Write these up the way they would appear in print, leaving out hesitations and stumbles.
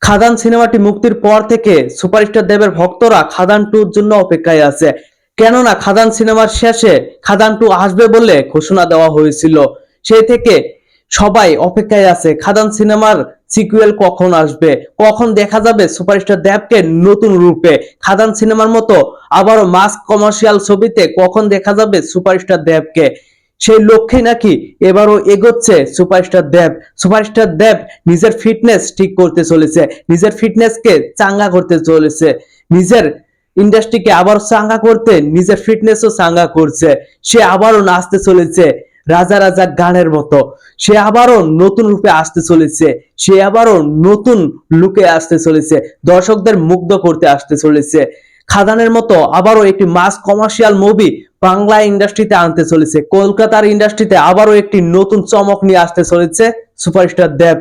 খাদান সিনেমাটি মুক্তির পর থেকে সুপারস্টার দেবের ভক্তরা খাদান 2 এর জন্য অপেক্ষায় আছে। কেননা খাদান সিনেমার শেষে খাদান 2 আসবে বলে ঘোষণা দেওয়া হয়েছিল। সেই থেকে সবাই অপেক্ষায় আছে খাদান সিনেমার সিকুয়েল কখন আসবে, কখন দেখা যাবে সুপারস্টার দেবকে নতুন রূপে। খাদান সিনেমার মতো আবারও মাস কমার্শিয়াল ছবিতে কখন দেখা যাবে সুপারস্টার দেবকে। সেই লক্ষ্যে নাকি এবারও এগোচ্ছে সুপারস্টার দেব। সুপারস্টার দেব নিজের ফিটনেস ঠিক করতে চলেছে, নিজের ফিটনেসকে চাঙ্গা করতে চলেছে, নিজের ইন্ডাস্ট্রিকে আবার চাঙ্গা করতে নিজের ফিটনেসও চাঙ্গা করছে। সে আবারও নাচতে চলেছে রাজা রাজা গানের মতো। সে আবারও নতুন রূপে আসতে চলেছে, সে আবারও নতুন লুকে আসতে চলেছে, দর্শকদের মুগ্ধ করতে আসতে চলেছে। খাদানের মতো আবারও একটি মাস কমার্শিয়াল মুভি বাংলা ইন্ডাস্ট্রিতে আনতে চলেছে। কলকাতার ইন্ডাস্ট্রিতে আবারও একটি নতুন চমক নিয়ে আসতে চলেছে সুপারস্টার দেব।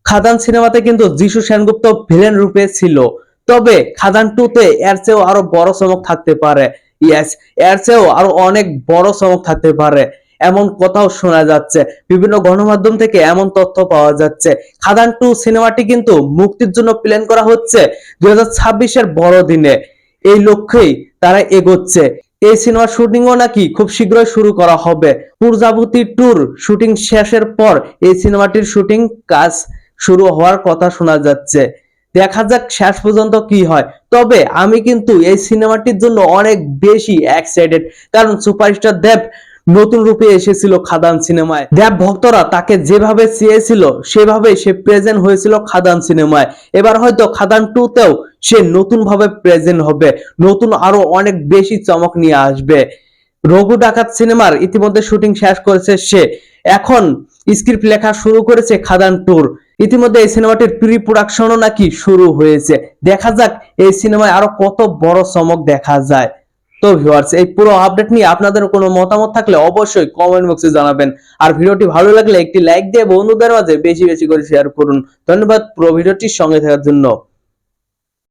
খাদান সিনেমাতে কিন্তু যিশু সেনগুপ্ত ভিলেন রূপে ছিল, তবে খাদান 2 তে এর চেয়েও আরো বড় চমক থাকতে পারে। ইয়েস, এর চেয়েও আরো অনেক বড় চমক থাকতে পারে এমন কথাও শোনা যাচ্ছে। বিভিন্ন গণমাধ্যম থেকে এমন তথ্য পাওয়া যাচ্ছে। খাদান 2 সিনেমাটি কিন্তু মুক্তির জন্য প্ল্যান করা হচ্ছে 2026 বড়দিনে। এই লক্ষ্যেই তারা এগোচ্ছে। এই সিনেমার শুটিংও নাকি খুব শীঘ্রই শুরু করা হবে। প্রজাপতি 2 শুটিং শেষের পর এই সিনেমাটির শুটিং কাজ শুরু হওয়ার কথা শোনা যাচ্ছে। দেখা যাক শেষ পর্যন্ত কি হয়। তবে আমি কিন্তু এই সিনেমাটির জন্য অনেক বেশি এক্সাইটেড, কারণ সুপারস্টার দেব নতুন রূপে এসেছিল খাদান সিনেমায়। দেব ভক্তরা তাকে যেভাবে চেয়েছিল সেভাবে সে প্রেজেন্ট হয়েছিল খাদান সিনেমায়। এবার হয়তো খাদান 2 তেও সে নতুন ভাবে প্রেজেন্ট হবে, নতুন আরো অনেক বেশি চমক নিয়ে আসবে। রঘু ডাকাত সিনেমার ইতিমধ্যে শুটিং শেষ করেছে সে, এখন স্ক্রিপ্ট লেখা শুরু করেছে খাদান 2। ইতিমধ্যে এই সিনেমাটির প্রি প্রোডাকশনও নাকি শুরু হয়েছে। দেখা যাক এই সিনেমায় আরো কত বড় চমক দেখা যায়। তো ভিউয়ার্স, এই পুরো আপডেট নিয়ে আপনাদের কোনো মতামত থাকলে অবশ্যই কমেন্ট বক্সে জানাবেন। আর ভিডিওটি ভালো লাগলে একটি লাইক দিয়ে বন্ধুদের মাঝে বেশি বেশি করে শেয়ার করুন। ধন্যবাদ পুরো ভিডিওটির সঙ্গে থাকার জন্য।